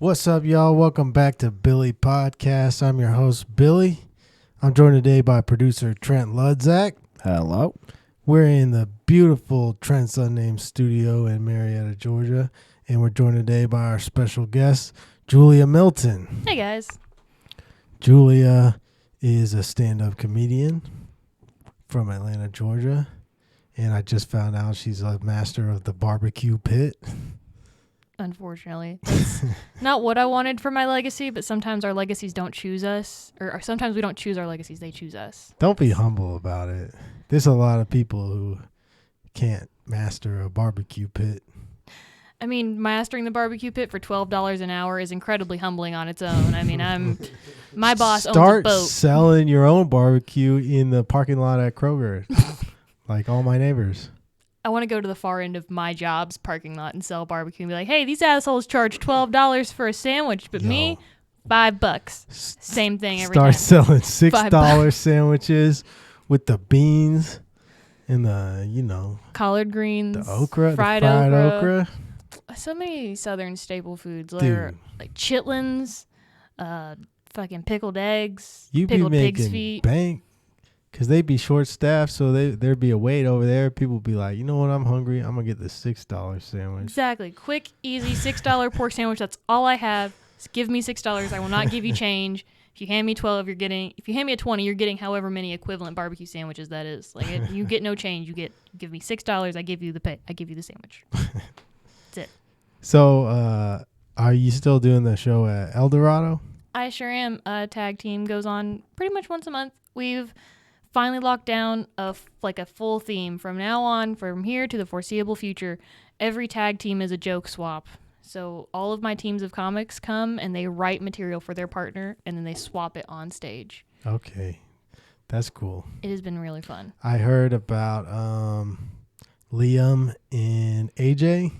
What's up, y'all? Welcome back to Billy Podcast. I'm your host, Billy. I'm joined today by producer Trent Ludzack. Hello. We're in the beautiful Trent's Unnamed studio in Marietta, Georgia, and we're joined today by our special guest, Julia Milton. Hey, guys. Julia is a stand-up comedian from Atlanta, Georgia, and I just found out she's a master of the barbecue pit. Unfortunately, that's not what I wanted for my legacy, but sometimes our legacies don't choose us, or sometimes we don't choose our legacies, they choose us. Don't be humble about it. There's a lot of people who can't master a barbecue pit. I mean, mastering the barbecue pit for $12 an hour is incredibly humbling on its own. I mean, my boss owns a boat. Start selling your own barbecue in the parking lot at Kroger, like all my neighbors. I want to go to the far end of my job's parking lot and sell barbecue and be like, hey, these assholes charge $12 for a sandwich, but me, $5. Same thing every time. Start selling $6 sandwiches with the beans and the, collard greens, the okra, fried the fried okra. okra. So many southern staple foods, Dude. like chitlins, fucking pickled eggs, You be pickled pig's making feet. bank. Because they be short-staffed, so there'd be a wait over there. People be like, you know what, I'm hungry. I'm going to get the $6 sandwich. Exactly. Quick, easy, $6 pork sandwich. That's all I have. Just give me $6. I will not give you change. If you hand me 12, if you hand me a 20, you're getting however many equivalent barbecue sandwiches that is. Like, you get no change. Give me $6. I give you the pay. I give you the sandwich. That's it. So, are you still doing the show at El Dorado? I sure am. Tag team goes on pretty much once a month. We've finally locked down a full theme. From now on, from here to the foreseeable future, every tag team is a joke swap. So all of my teams of comics come and they write material for their partner and then they swap it on stage. Okay. That's cool. It has been really fun. I heard about Liam and AJ.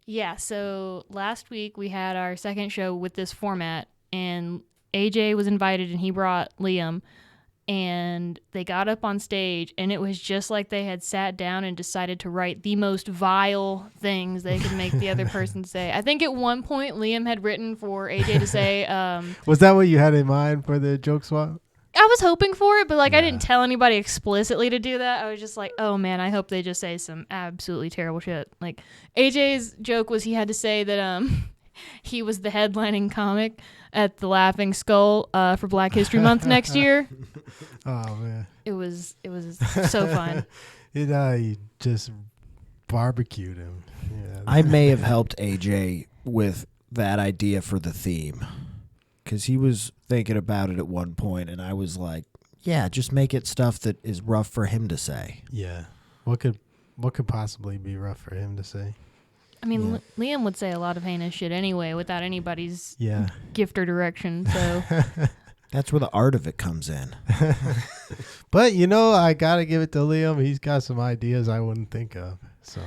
Yeah, so last week we had our second show with this format and AJ was invited and he brought Liam. And they got up on stage, and it was just like they had sat down and decided to write the most vile things they could make the other person say. I think at one point, Liam had written for AJ to say... was that what you had in mind for the joke swap? I was hoping for it, but I didn't tell anybody explicitly to do that. I was just like, oh, man, I hope they just say some absolutely terrible shit. Like, AJ's joke was he had to say that... he was the headlining comic at the Laughing Skull for Black History Month next year. Oh man, it was so fun. You just barbecued him. Yeah. I may have helped AJ with that idea for the theme because he was thinking about it at one point, and I was like, "Yeah, just make it stuff that is rough for him to say." Yeah, what could possibly be rough for him to say? I mean, Liam would say a lot of heinous shit anyway without anybody's gift or direction, so... That's where the art of it comes in. But, I got to give it to Liam. He's got some ideas I wouldn't think of, so...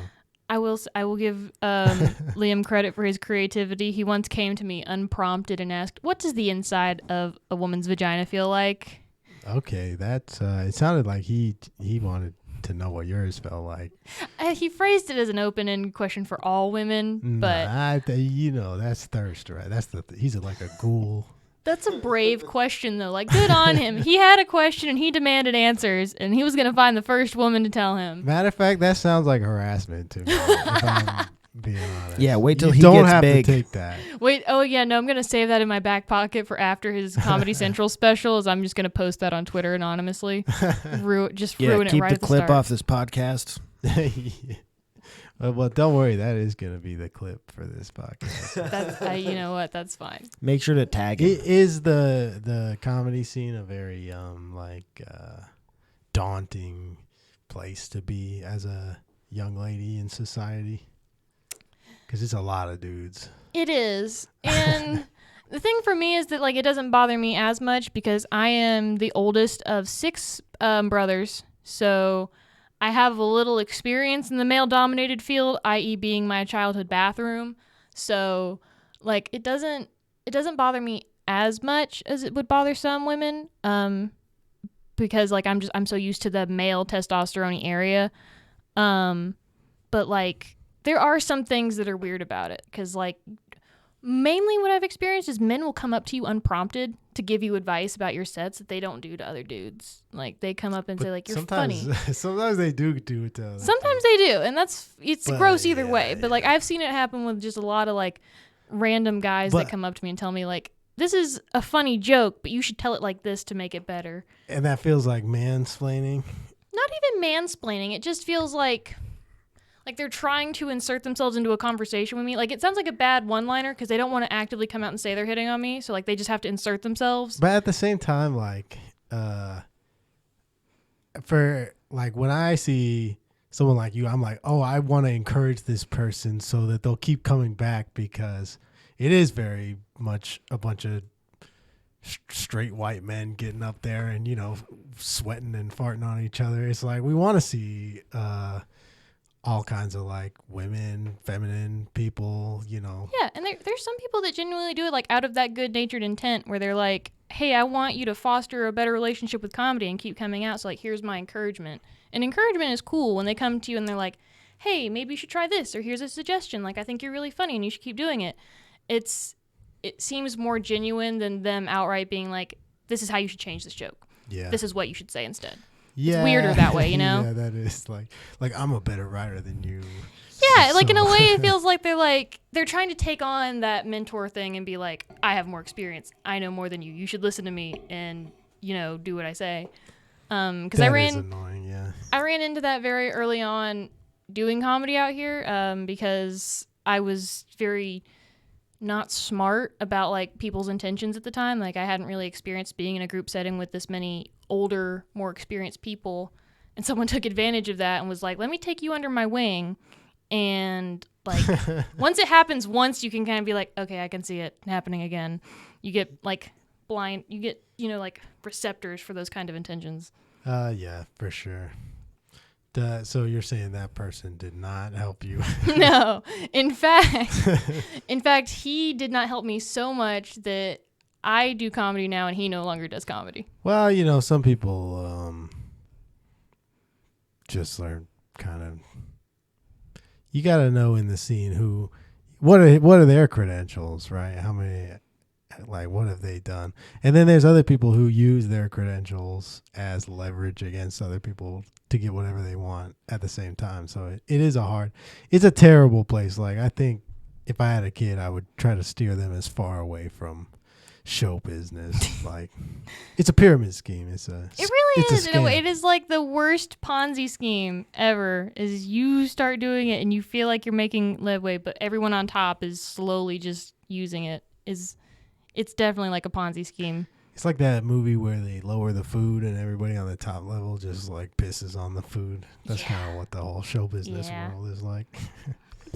I will give Liam credit for his creativity. He once came to me unprompted and asked, what does the inside of a woman's vagina feel like? Okay, that's... it sounded like he wanted to know what yours felt like. He phrased it as an open-ended question for all women, but that's thirst, right? He's like a ghoul. That's a brave question, though. Like, good on him. He had a question and he demanded answers, and he was gonna find the first woman to tell him. Matter of fact, that sounds like harassment to me. If I'm being honest. Yeah, wait till you he don't gets have big. to take that. Wait, oh yeah, no, I'm gonna save that in my back pocket for after his Comedy Central specials. I'm just gonna post that on Twitter anonymously. Ruin it keep right the at the clip start. off this podcast. Well, don't worry. That is going to be the clip for this podcast. That's, you know what? That's fine. Make sure to tag him. Is the comedy scene a very daunting place to be as a young lady in society? Because it's a lot of dudes. It is, and the thing for me is that it doesn't bother me as much because I am the oldest of 6 brothers, so I have a little experience in the male-dominated field, i.e. being my childhood bathroom. So, it doesn't bother me as much as it would bother some women, because I'm so used to the male testosterone area. But there are some things that are weird about it, because Mainly what I've experienced is men will come up to you unprompted to give you advice about your sets that they don't do to other dudes. Like, they come up and say, like, you're funny. Sometimes they do it to other Sometimes dudes. they do, and it's gross either way. But, like, I've seen it happen with just a lot of, like, random guys that come up to me and tell me, like, this is a funny joke, but you should tell it like this to make it better. And that feels like mansplaining. Not even mansplaining. It just feels like they're trying to insert themselves into a conversation with me. Like, it sounds like a bad one-liner because they don't want to actively come out and say they're hitting on me. So, like, they just have to insert themselves. But at the same time, like, for, like, when I see someone like you, I'm like, oh, I want to encourage this person so that they'll keep coming back, because it is very much a bunch of straight white men getting up there and, you know, sweating and farting on each other. It's like, we want to see all kinds of, like, women, feminine people, you know. Yeah, and there's some people that genuinely do it, like, out of that good-natured intent where they're like, hey, I want you to foster a better relationship with comedy and keep coming out, so, like, here's my encouragement. And encouragement is cool when they come to you and they're like, hey, maybe you should try this, or here's a suggestion, like, I think you're really funny and you should keep doing it. It seems more genuine than them outright being like, this is how you should change this joke. Yeah. This is what you should say instead. Yeah. It's weirder that way, you know? Yeah, that is like I'm a better writer than you. Yeah, like, in a way it feels like they're trying to take on that mentor thing and be like, I have more experience. I know more than you. You should listen to me and, you know, do what I say. Because that is annoying, yeah. I ran into that very early on doing comedy out here because I was very not smart about, like, people's intentions at the time. Like, I hadn't really experienced being in a group setting with this many older, more experienced people, and someone took advantage of that and was like, let me take you under my wing, and, like, once it happens once, you can kind of be like, okay, I can see it happening again. You get, like, blind, you get, you know, like, receptors for those kind of intentions. Yeah, for sure. So you're saying that person did not help you? No. In fact, he did not help me so much that I do comedy now and he no longer does comedy. Well, you know, some people just are kind of, you got to know in the scene what are their credentials, right? How many, like, what have they done? And then there's other people who use their credentials as leverage against other people to get whatever they want at the same time. So it's a terrible place. Like, I think if I had a kid, I would try to steer them as far away from show business. Like, it's a pyramid scheme. It really is. In a way, it is like the worst Ponzi scheme ever. Is you start doing it and you feel like you're making leeway, but everyone on top is slowly just using it. It's definitely like a Ponzi scheme. It's like that movie where they lower the food and everybody on the top level just, like, pisses on the food. That's kind of what the whole show business world is like.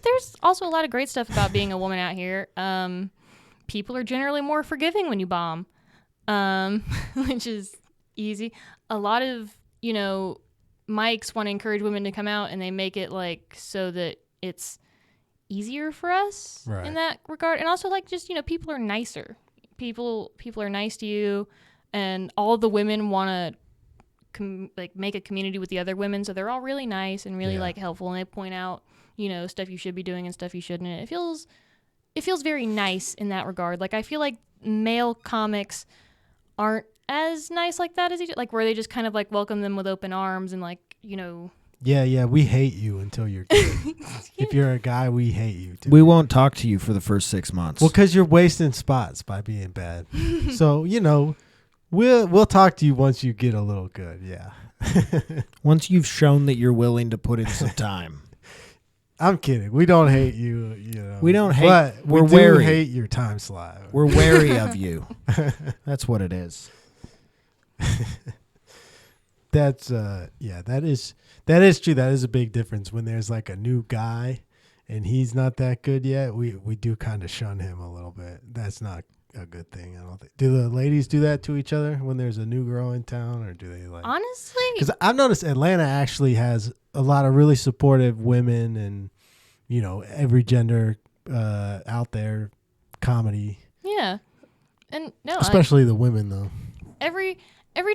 There's also a lot of great stuff about being a woman out here. People are generally more forgiving when you bomb, which is easy. A lot of, you know, mics want to encourage women to come out, and they make it, like, so that it's easier for us in that regard. And also, like, just, you know, people are nicer. People are nice to you, and all the women want to make a community with the other women, so they're all really nice and really like helpful, and they point out, you know, stuff you should be doing and stuff you shouldn't. And it feels very nice in that regard. Like, I feel like male comics aren't as nice like that as like, where they just kind of, like, welcome them with open arms and, like, you know. Yeah, we hate you until you're good. If you're a guy, we hate you too. We won't talk to you for the first 6 months. Well, because you're wasting spots by being bad. So, you know, we'll talk to you once you get a little good. Yeah. Once you've shown that you're willing to put in some time. I'm kidding. We don't hate you. You know. We don't hate. But we're we do wary. hate your time slot. We're wary of you. That's what it is. That's that is true. That is a big difference when there's, like, a new guy and he's not that good yet. We do kind of shun him a little bit. That's not a good thing, I don't think. Do the ladies do that to each other when there's a new girl in town, or do they, like? Honestly, because I've noticed Atlanta actually has a lot of really supportive women and, you know, every gender out there comedy. Yeah, and no, especially the women though. Every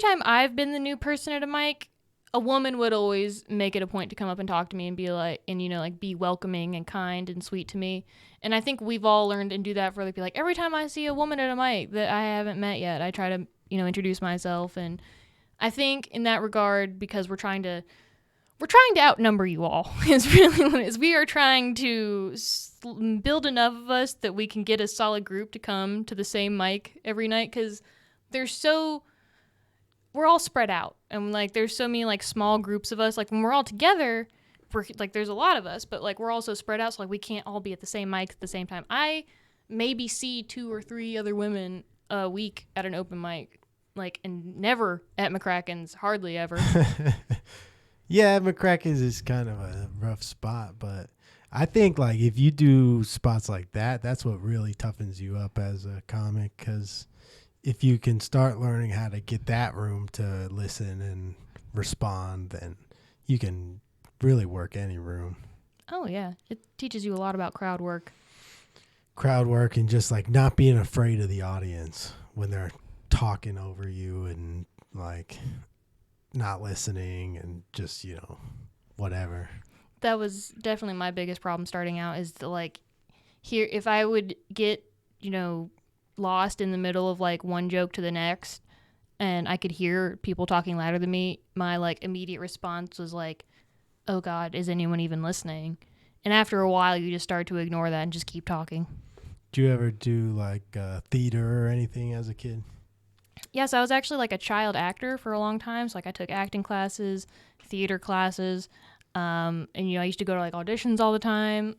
time I've been the new person at a mic, a woman would always make it a point to come up and talk to me and be like, and like be welcoming and kind and sweet to me. And I think we've all learned and do that for other people. Like every time I see a woman at a mic that I haven't met yet, I try to, introduce myself. And I think in that regard, because we're trying to outnumber you all, is really what it is. We are trying to build enough of us that we can get a solid group to come to the same mic every night, because we're all spread out, and like there's so many like small groups of us. Like when we're all together, we're like there's a lot of us, but like we're also spread out, so like we can't all be at the same mic at the same time. I maybe see 2 or 3 other women a week at an open mic, like, and never at McCracken's, hardly ever. Yeah, McCracken's is kind of a rough spot, but I think like if you do spots like that, that's what really toughens you up as a comic, because if you can start learning how to get that room to listen and respond, then you can really work any room. Oh, yeah. It teaches you a lot about crowd work. Crowd work and just like not being afraid of the audience when they're talking over you and like not listening and just, whatever. That was definitely my biggest problem starting out, is to like here, if I would get, lost in the middle of like one joke to the next and I could hear people talking louder than me, my like immediate response was like, oh God, is anyone even listening? And after a while you just start to ignore that and just keep talking. Did you ever do like theater or anything as a kid? Yes, I was actually like a child actor for a long time. So like I took acting classes, theater classes, and I used to go to like auditions all the time.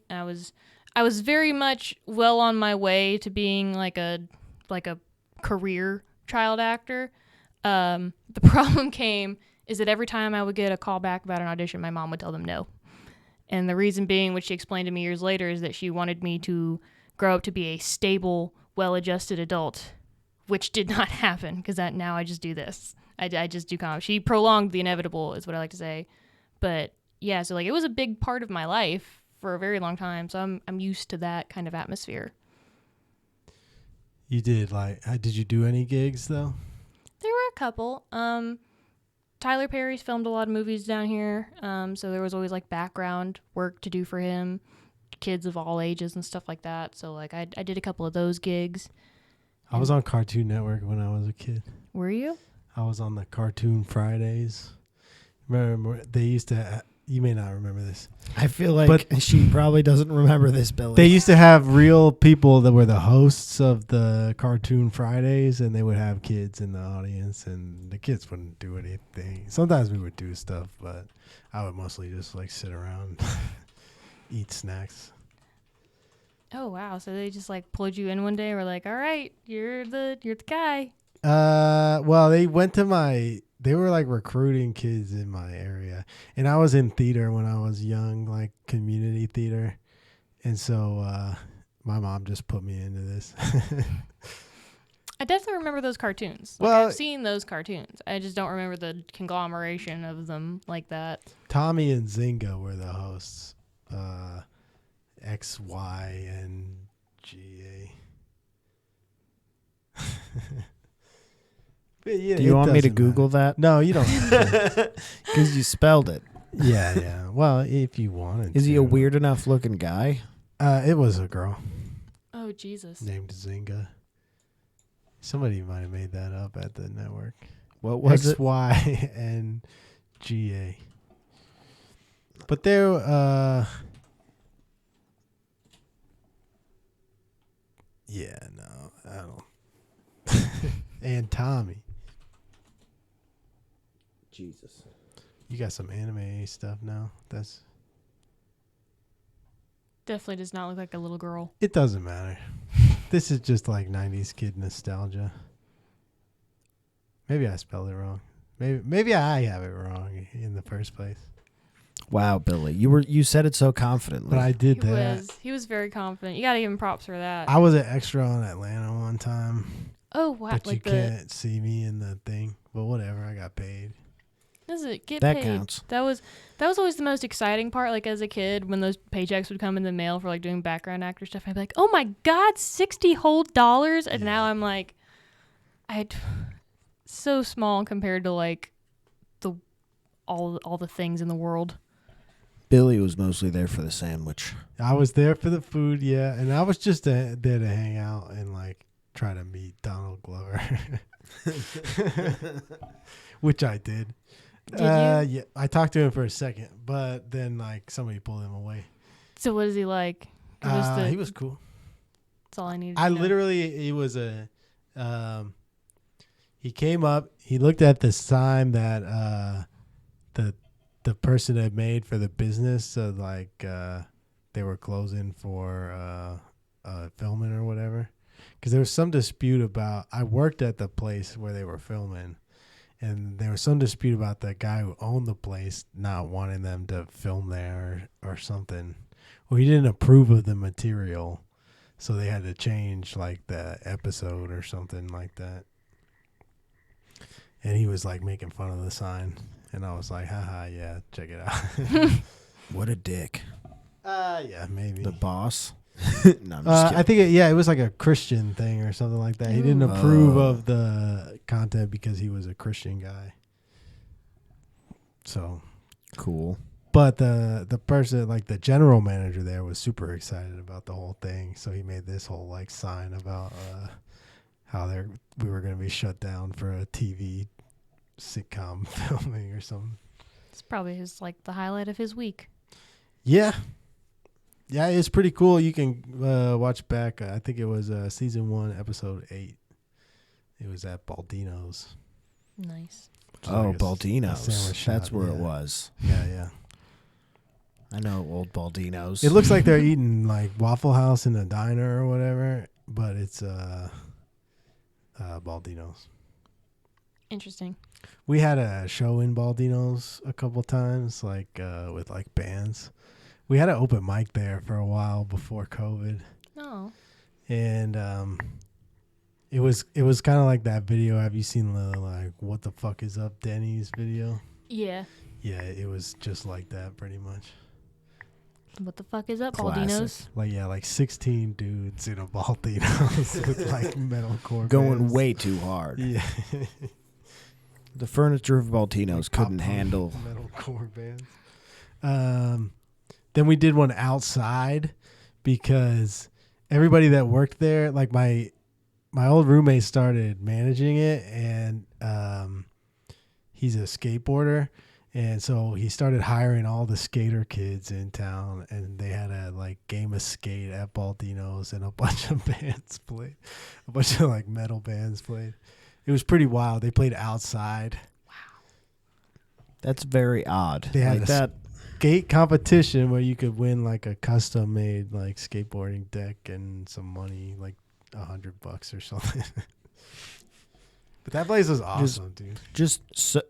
I was very much well on my way to being like a career child actor. The problem came is that every time I would get a call back about an audition, my mom would tell them no. And the reason being, which she explained to me years later, is that she wanted me to grow up to be a stable, well-adjusted adult, which did not happen, because now I just do this. I just do comedy. She prolonged the inevitable, is what I like to say. But yeah, so like it was a big part of my life for a very long time, so I'm used to that kind of atmosphere. You did did you do any gigs though? There were a couple. Tyler Perry's filmed a lot of movies down here, so there was always like background work to do for him, kids of all ages and stuff like that. So like I did a couple of those gigs. I was on Cartoon Network when I was a kid. Were you? I was on the Cartoon Fridays. Remember, they used to... You may not remember this. I feel like she probably doesn't remember this, Billy. They used to have real people that were the hosts of the Cartoon Fridays, and they would have kids in the audience, and the kids wouldn't do anything. Sometimes we would do stuff, but I would mostly just like sit around, eat snacks. Oh wow! So they just like pulled you in one day. We're like, all right, you're the guy. Well, they went to they were like recruiting kids in my area, and I was in theater when I was young, like community theater, and so my mom just put me into this. I definitely remember those cartoons. Like, Well, I've seen those cartoons. I just don't remember the conglomeration of them like that. Tommy and Zynga were the hosts. X, Y, and G, A. Yeah, do you want me to doesn't Google matter. that? No, you don't have to. Because you spelled it. Yeah. Well, if you wanted Is to. he a weird enough looking guy? It was a girl Oh Jesus! named Zynga. Somebody might have made that up at the network. What was X, it? Y, and G, A. But they're yeah, no, I don't. And Tommy. Jesus. You got some anime stuff now. Definitely does not look like a little girl. It doesn't matter. This is just like 90s kid nostalgia. Maybe I spelled it wrong. Maybe I have it wrong in the first place. Wow, Billy, you said it so confidently. But I did that. He was very confident. You gotta give him props for that. I was an extra on Atlanta one time. Oh wow! But like you can't see me in the thing. But whatever, I got paid. Does it get That paid? counts. That was always the most exciting part. Like as a kid, when those paychecks would come in the mail for like doing background actor stuff, I'd be like, "Oh my God, $60 whole!" And now I'm like, so small compared to like all the things in the world. Billy was mostly there for the sandwich. I was there for the food, yeah, and I was just there to hang out and like try to meet Donald Glover, which I did. Did you? Yeah, I talked to him for a second, but then like somebody pulled him away. So what is he like? He was cool. That's all I needed. I to know. literally, he was he came up, he looked at the sign that the person had made for the business, so like they were closing for filming or whatever, because there was some dispute about. I worked at the place where they were filming, and there was some dispute about the guy who owned the place not wanting them to film there or something. Well, he didn't approve of the material, so they had to change like the episode or something like that. And he was like making fun of the sign. And I was like, haha, yeah, check it out. What a dick. Yeah, maybe. The boss. No, I'm just kidding. I think, it was like a Christian thing or something like that. He didn't approve of the content because he was a Christian guy. So. Cool. But the person, like the general manager there, was super excited about the whole thing. So he made this whole like sign about how we were going to be shut down for a TV sitcom filming or something. It's probably his like the highlight of his week. Yeah, it's pretty cool. You can watch back. I think it was season 1, episode 8. It was at Baldino's. Nice. Oh, like Baldino's. sandwich That's shop, where yeah. it was. Yeah. I know old Baldino's. It looks like they're eating like Waffle House in a diner or whatever, but it's Baldino's. Interesting. We had a show in Baldino's a couple times, like with like bands. We had an open mic there for a while before COVID, Oh. and it was kind of like that video. Have you seen the like "What the fuck is up, Denny's" video? Yeah. Yeah, it was just like that pretty much. What the fuck is up, Classic. Baldino's? Like 16 dudes in a Baldino's with like metalcore going bands. way too hard. Yeah. The furniture of Baldino's Like couldn't pop-punk handle. metalcore bands. Then we did one outside because everybody that worked there, like my old roommate started managing it, and he's a skateboarder, and so he started hiring all the skater kids in town, and they had a like game of skate at Baldino's, and a bunch of bands played, a bunch of like metal bands played. It was pretty wild. They played outside. That's very odd. They had like a that. skate competition where you could win like a custom made like skateboarding deck and some money, like $100 or something. But that place was awesome, dude. Just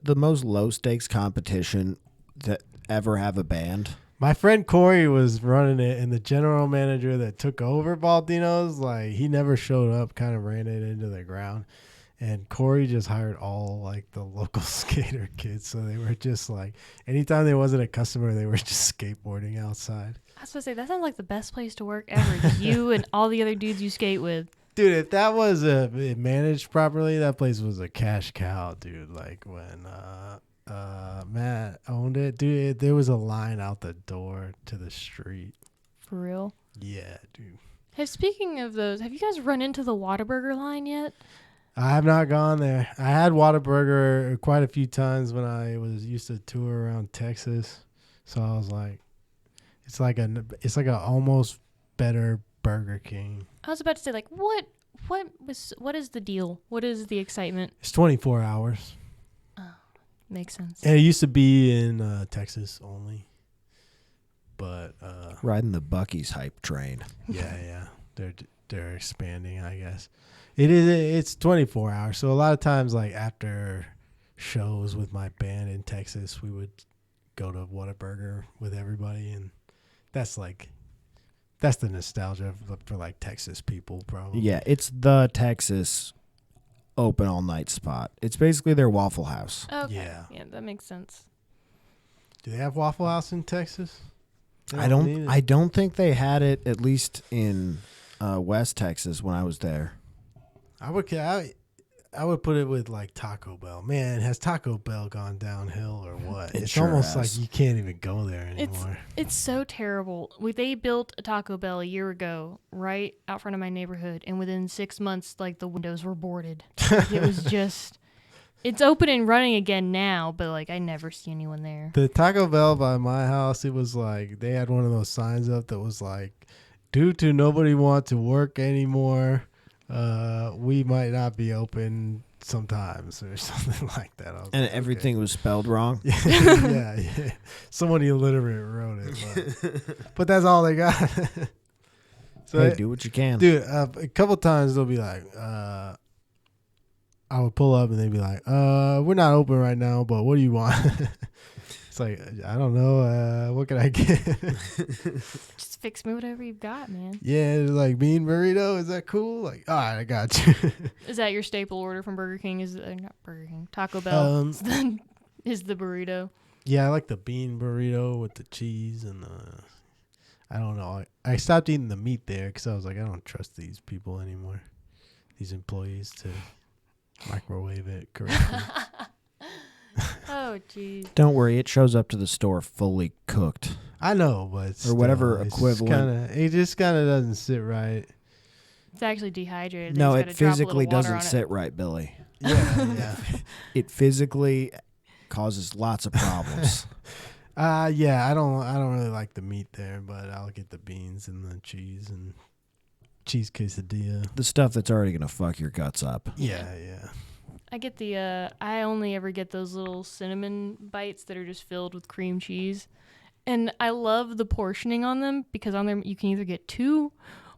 the most low stakes competition that ever have a band. My friend Corey was running it, and the general manager that took over Baldino's, like he never showed up, kind of ran it into the ground. And Corey just hired all like the local skater kids. So they were just like, anytime there wasn't a customer, they were just skateboarding outside. I was supposed to say, that sounds like the best place to work ever. You and all the other dudes you skate with. Dude, if that was managed properly, that place was a cash cow, dude. Like when Matt owned it, dude, there was a line out the door to the street. For real? Yeah, dude. Hey, speaking of those, have you guys run into the Whataburger line yet? I have not gone there. I had Whataburger quite a few times when I used to tour around Texas. So I was like, it's like a almost better Burger King. I was about to say, like, what is the deal? What is the excitement? It's 24 hours. Makes sense. And it used to be in Texas only. But Riding the Buc-ee's hype train. yeah. They're expanding, I guess. It's 24 hours. So a lot of times, like after shows with my band in Texas, we would go to Whataburger with everybody, and that's the nostalgia for like Texas people, probably. Yeah, it's the Texas open all night spot. It's basically their Waffle House. Okay. Yeah. That makes sense. Do they have Waffle House in Texas? They I need it. don't think they had it, at least in West Texas when I was there. I would put it with like Taco Bell. Man, has Taco Bell gone downhill or what? It It's sure almost has. like you can't even go there anymore. It's so terrible. They built a Taco Bell a year ago right out front of my neighborhood, and within 6 months, like, the windows were boarded. Like, it was just... It's open and running again now, but, like, I never see anyone there. The Taco Bell by my house, it was like they had one of those signs up that was like, due to nobody want to work anymore, we might not be open sometimes or something like that. I was And like, everything was spelled wrong. yeah. Someone illiterate wrote it, but that's all they got. So Hey, do what you can. dude, a couple times they'll be like, I would pull up and they'd be like, we're not open right now, but what do you want? It's like, I don't know. What can I get? Just fix me whatever you've got, man. Yeah, like bean burrito. Is that cool? Like, all right, I got you. Is that your staple order from Burger King? Not Burger King, Taco Bell is the burrito. Yeah, I like the bean burrito with the cheese and the. I don't know. I stopped eating the meat there because I was like, I don't trust these people anymore. These employees to microwave it correctly. Oh, jeez. Don't worry, it shows up to the store fully cooked. I know, but Or whatever it's equivalent. It just kind of doesn't sit right. It's actually dehydrated. They No, just it gotta drop a physically little water doesn't on it. sit right, Billy. Yeah. It physically causes lots of problems. Yeah. I don't really like the meat there, but I'll get the beans and the cheese and cheese quesadilla. The stuff that's already going to fuck your guts up. Yeah. I get the I only ever get those little cinnamon bites that are just filled with cream cheese. And I love the portioning on them because on them you can either get 2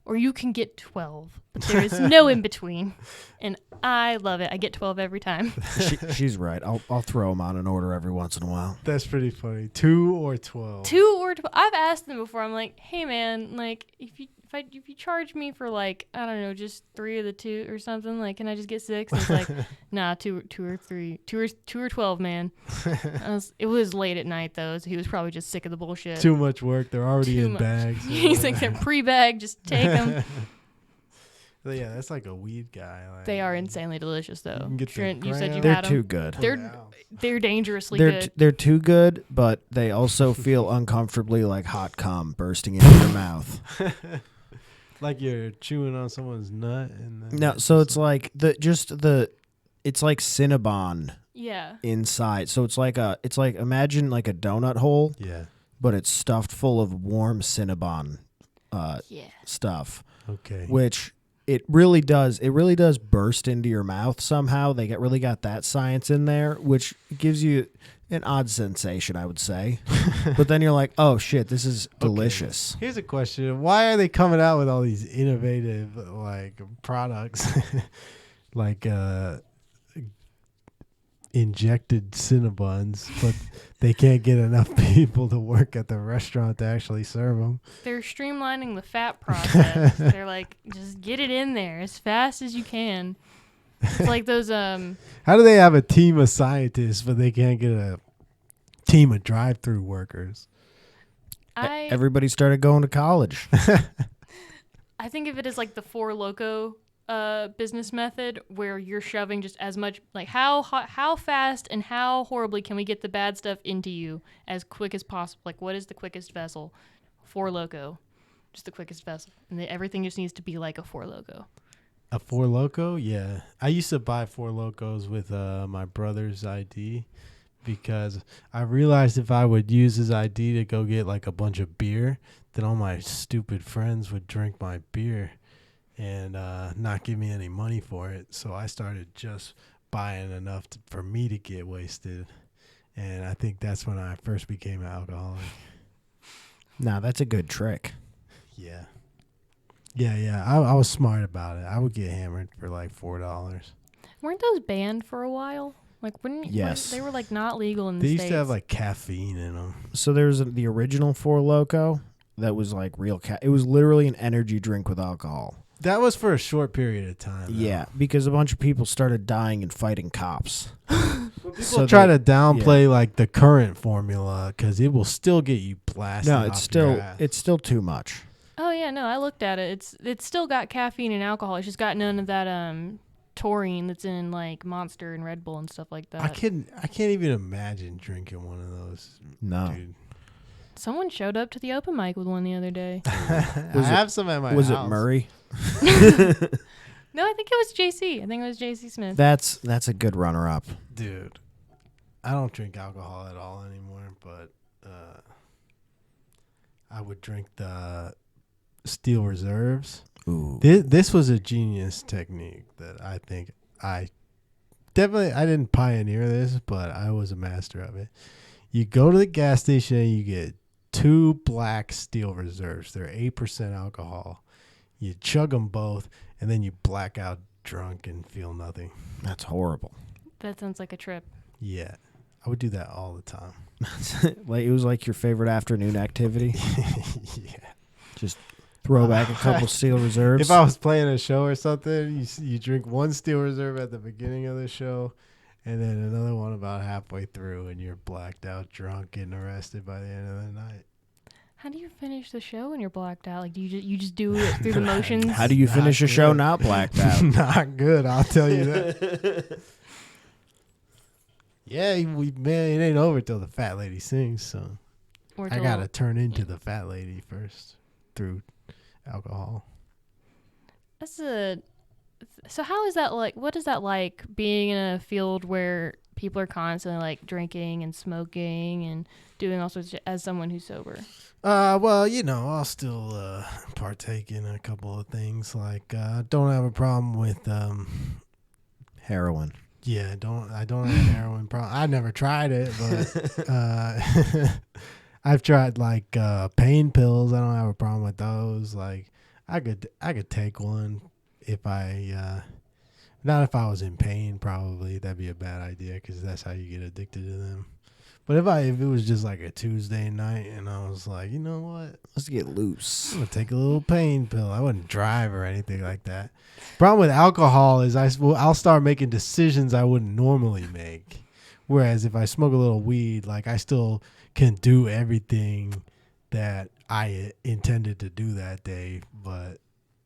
or you can get 12. But there is no in between. And I love it. I get 12 every time. She's right. I'll throw them on an order every once in a while. That's pretty funny. 2 or 12. 2 or 12. I've asked them before. I'm like, hey man, like if you charge me for like, I don't know, just 3 of the 2 or something, like, can I just get 6? And it's like, nah, 2 or 3, 2 or 12, man. It was late at night though, so he was probably just sick of the bullshit. Too much work. They're already Too in much. bags. He's like, they're pre-bagged, just take them. But yeah, that's like a weed guy. Like, They are insanely delicious though. can get the Trent, you said you grams. They're had too them. good. They're dangerously They're good. they're too good, but they also feel uncomfortably like hot cum bursting into your mouth. Like you're chewing on someone's nut. And then No, so it's like it's like Cinnabon Yeah. inside. So it's like imagine like a donut hole, Yeah. but it's stuffed full of warm Cinnabon Yeah. stuff, Okay. which it really does burst into your mouth somehow. They really got that science in there, which gives you an odd sensation, I would say. But then you're like, oh shit, this is delicious. Here's a question: why are they coming out with all these innovative like products, like injected Cinnabons, but they can't get enough people to work at the restaurant to actually serve them? They're streamlining the fat process. They're like, just get it in there as fast as you can. It's like those How do they have a team of scientists, but they can't get a team of drive-through workers? Everybody started going to college. I think of it as like the Four Loko business method, where you're shoving just as much, like how fast and how horribly can we get the bad stuff into you as quick as possible? Like, what is the quickest vessel? Four Loko, just the quickest vessel, and everything just needs to be like a Four Loko. A Four Loko? Yeah. I used to buy Four Locos with my brother's ID because I realized if I would use his ID to go get like a bunch of beer, then all my stupid friends would drink my beer and not give me any money for it. So I started just buying enough for me to get wasted. And I think that's when I first became an alcoholic. Nah, that's a good trick. Yeah. Yeah. I was smart about it. I would get hammered for like $4. Weren't those banned for a while? Like, Yes. they were like not legal in the They States. used to have like caffeine in them. So there's the original Four Loko that was like real it was literally an energy drink with alcohol. That was for a short period of time. though. Yeah, because a bunch of people started dying and fighting cops. People try to downplay like the current formula because it will still get you blasted. No, off your ass. it's still too much. Oh yeah, no, I looked at it. It's still got caffeine and alcohol. It's just got none of that taurine that's in like Monster and Red Bull and stuff like that. I can't even imagine drinking one of those. No. Dude. Someone showed up to the open mic with one the other day. I have some at my Was house. it Murray? No, I think it was JC. I think it was JC Smith. That's a good runner-up. Dude, I don't drink alcohol at all anymore, but I would drink the Steel Reserves. Ooh. This was a genius technique that I think I didn't pioneer this, but I was a master of it. You go to the gas station and you get 2 black Steel Reserves. They're 8% alcohol. You chug them both, and then you black out drunk and feel nothing. That's horrible. That sounds like a trip. Yeah, I would do that all the time. Like it was like your favorite afternoon activity. Yeah. Just throw back a couple Steel Reserves. If I was playing a show or something, you drink 1 Steel Reserve at the beginning of the show, and then another one about halfway through, and you're blacked out, drunk, getting arrested by the end of the night. How do you finish the show when you're blacked out? Like, do you just do it through the motions? How do you finish a show good. not blacked out? Not good, I'll tell you that. Yeah, man, it ain't over till the fat lady sings, so Or I till- gotta turn into the fat lady first through alcohol. So how is that like? What is that like being in a field where people are constantly like drinking and smoking and doing all sorts of shit as someone who's sober? Well, I'll still partake in a couple of things. Like, don't have a problem with Heroin. Yeah, I don't have a heroin problem. I never tried it, but I've tried like pain pills. I don't have a problem with those. Like I could take one if not if I was in pain. Probably that'd be a bad idea because that's how you get addicted to them. But if it was just like a Tuesday night and I was like, you know what, Let's get loose. I'm gonna take a little pain pill. I wouldn't drive or anything like that. Problem with alcohol is I'll start making decisions I wouldn't normally make. Whereas if I smoke a little weed, like I still can do everything that I intended to do that day, but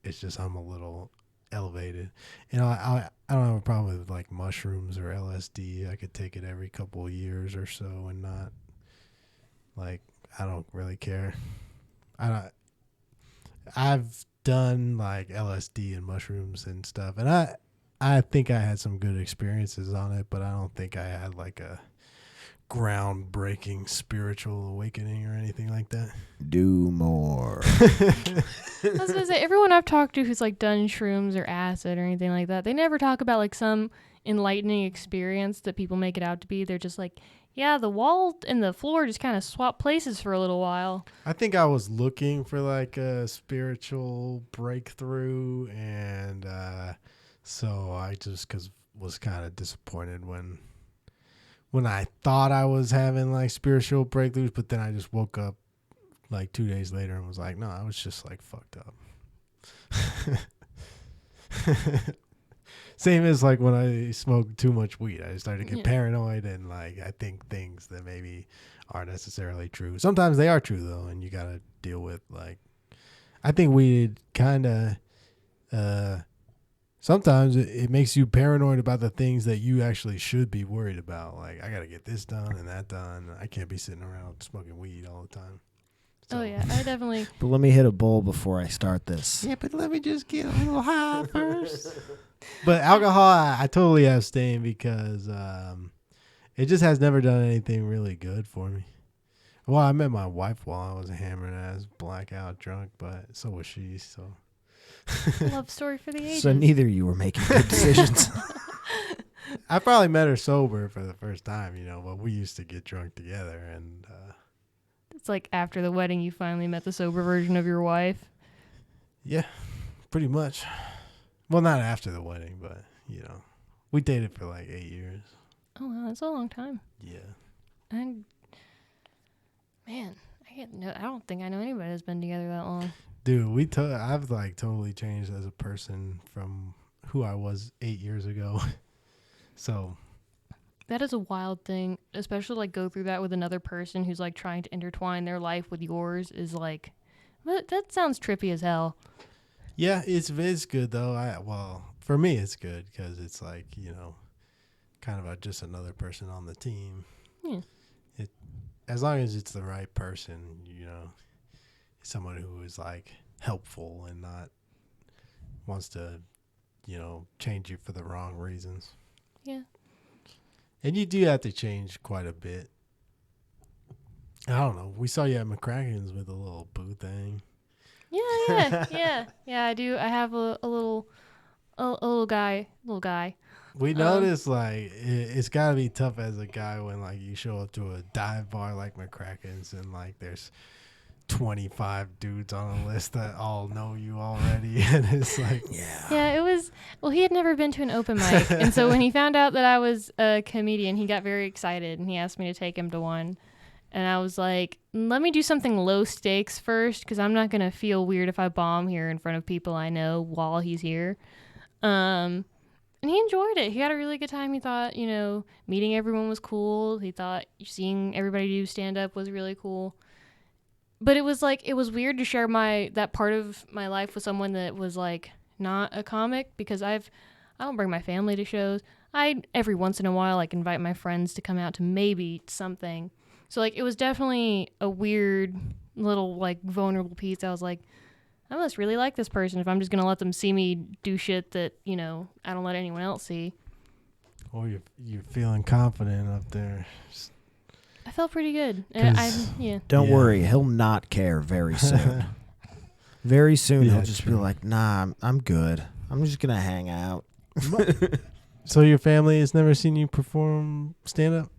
it's just I'm a little elevated. And I don't have a problem with like mushrooms or LSD. I could take it every couple of years or so and not like I don't really care. I've done like LSD and mushrooms and stuff, and I think I had some good experiences on it, but I don't think I had like a groundbreaking spiritual awakening or anything like that. Do more. I was gonna say, everyone I've talked to who's like done shrooms or acid or anything like that, they never talk about like some enlightening experience that people make it out to be. They're just like, yeah, the wall and the floor just kind of swap places for a little while. I think I was looking for like a spiritual breakthrough, and so I just was kind of disappointed when I thought I was having like spiritual breakthroughs, but then I just woke up like 2 days later and was like, no, I was just like fucked up. Same as like when I smoked too much weed. I started to get paranoid and like I think things that maybe aren't necessarily true. Sometimes they are true though, and you gotta deal with like I think weed kind of sometimes it makes you paranoid about the things that you actually should be worried about. Like I gotta get this done and that done. I can't be sitting around smoking weed all the time. So. Oh yeah, I definitely. But let me hit a bowl before I start this. Yeah, but let me just get a little high first. But alcohol, I totally abstain because it just has never done anything really good for me. Well, I met my wife while I was hammered ass, blackout drunk, but so was she. So Love story for the ages. So neither of you were making good decisions. I probably met her sober for the first time, but we used to get drunk together, and It's like after the wedding, you finally met the sober version of your wife. yeah, pretty much. Well, not after the wedding, but we dated for like 8 years. Oh wow, that's a long time. Yeah. And man, I don't think I know anybody that's been together that long. Dude, I've like totally changed as a person from who I was 8 years ago. So That is a wild thing, especially like go through that with another person who's like trying to intertwine their life with yours is like, that sounds trippy as hell. yeah, it's good though. for me, it's good because it's like, kind of just another person on the team. Yeah. As long as it's the right person, someone who is like helpful and not wants to, change you for the wrong reasons. Yeah. And you do have to change quite a bit. I don't know. We saw you at McCracken's with a little boo thing. Yeah. I do. I have a little guy. We noticed like it's got to be tough as a guy when like you show up to a dive bar like McCracken's and like there's 25 dudes on a list that all know you already, and it's like it was. Well, he had never been to an open mic, and so when he found out that I was a comedian, he got very excited and he asked me to take him to one. And I was like, let me do something low stakes first, because I'm not gonna feel weird if I bomb here in front of people I know while he's here. And he enjoyed it. He had a really good time. He thought, meeting everyone was cool. He thought seeing everybody do stand up was really cool. But it was weird to share that part of my life with someone that was like not a comic, because I don't bring my family to shows. I every once in a while like invite my friends to come out to maybe something. So like it was definitely a weird little like vulnerable piece. I was like, I must really like this person if I'm just gonna let them see me do shit that I don't let anyone else see. Or you're feeling confident up there. I felt pretty good. Don't worry, he'll not care very soon. Very soon he'll just be like, nah, I'm good. I'm just gonna hang out. So your family has never seen you perform stand up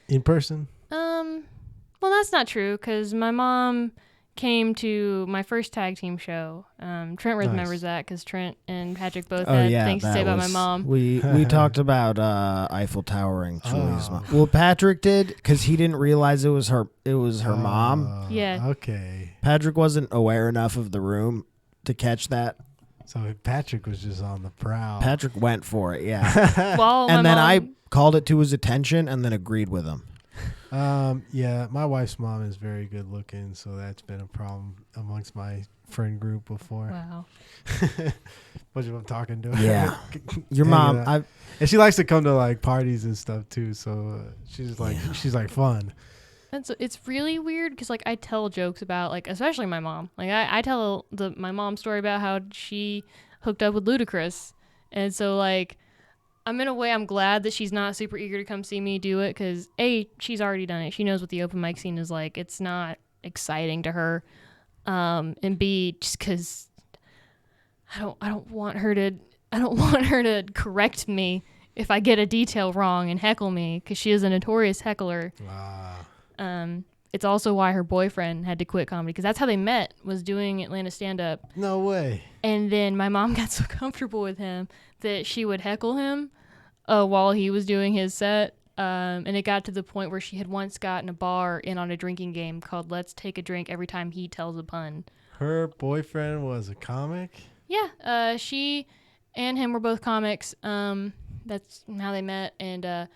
in person? Well, that's not true, because my mom came to my first tag team show. Trent remembers that, because Trent and Patrick both had things to say about my mom. We talked about Eiffel Towering Julie's mom. Well, Patrick did, because he didn't realize it was her mom. Yeah. Okay. Patrick wasn't aware enough of the room to catch that. So Patrick was just on the prowl. Patrick went for it, yeah. Well, and then I called it to his attention and then agreed with him. Yeah, my wife's mom is very good looking, so that's been a problem amongst my friend group before. Wow. Bunch of them talking to her. Yeah. Your mom, and she likes to come to like parties and stuff too, so she's like fun. And so it's really weird, because like I tell jokes about like, especially my mom. Like I tell my mom's story about how she hooked up with Ludacris, and so like I'm glad that she's not super eager to come see me do it, because A, she's already done it. She knows what the open mic scene is like. It's not exciting to her. And B, just because I don't want her to correct me if I get a detail wrong and heckle me, because she is a notorious heckler. It's also why her boyfriend had to quit comedy, because that's how they met, was doing Atlanta stand-up. No way. And then my mom got so comfortable with him that she would heckle him while he was doing his set. And it got to the point where she had once gotten a bar in on a drinking game called Let's Take a Drink every time he tells a pun. Her boyfriend was a comic? Yeah. She and him were both comics. That's how they met. And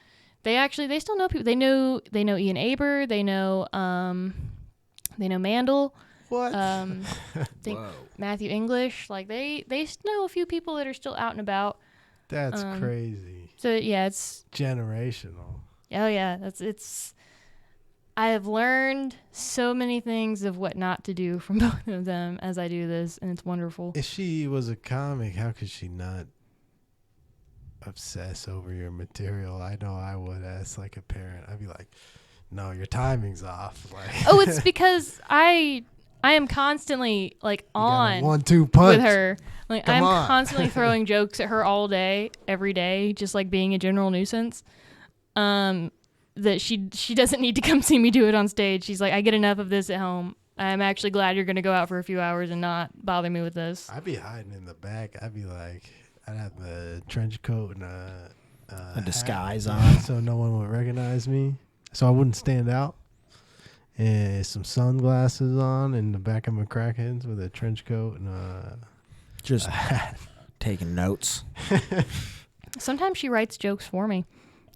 they still know people. They know Ian Aber. They know Mandel. What? Think Matthew English. Like they know a few people that are still out and about. That's crazy. So yeah, it's generational. Oh yeah, I have learned so many things of what not to do from both of them as I do this, and it's wonderful. If she was a comic, how could she not obsess over your material? I know I would, as like a parent. I'd be like, no, your timing's off. Like, oh, it's because I am constantly like on 1-2 punch with her. Like I'm constantly throwing jokes at her all day, every day, just like being a general nuisance. That she doesn't need to come see me do it on stage. She's like, I get enough of this at home. I'm actually glad you're going to go out for a few hours and not bother me with this. I'd be hiding in the back. I'd have a trench coat and a disguise hat, on, so no one would recognize me, so I wouldn't stand out. And some sunglasses on in the back of McCracken's with a trench coat and just taking notes. Sometimes she writes jokes for me.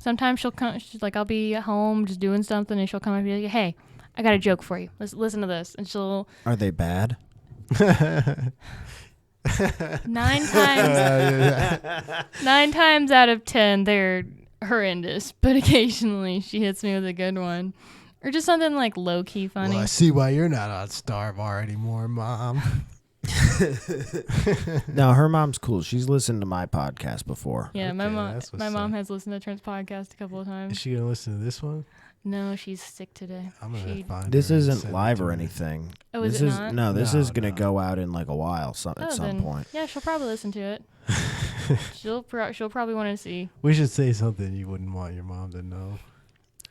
Sometimes she'll come. She's like, I'll be at home just doing something, and she'll come up and be like, "Hey, I got a joke for you. Listen to this." And she'll. Are they bad? 9 times out of 10, they're horrendous. But occasionally, she hits me with a good one, or just something like low key funny. Well, I see why you're not on Star Bar anymore, Mom. No, her mom's cool. She's listened to my podcast before. Yeah, my Okay, mom. that's what's My mom up. has listened to Trent's podcast a couple of Is times. she gonna listen to this one? No, she's sick today. I'm gonna She- find This her and isn't send it live to or her. anything. Oh, this is it not? No, this No, is gonna no. go out in like a while, at Oh, some then- point. Yeah, she'll probably listen to it. she'll probably want to see. We should say something you wouldn't want your mom to know.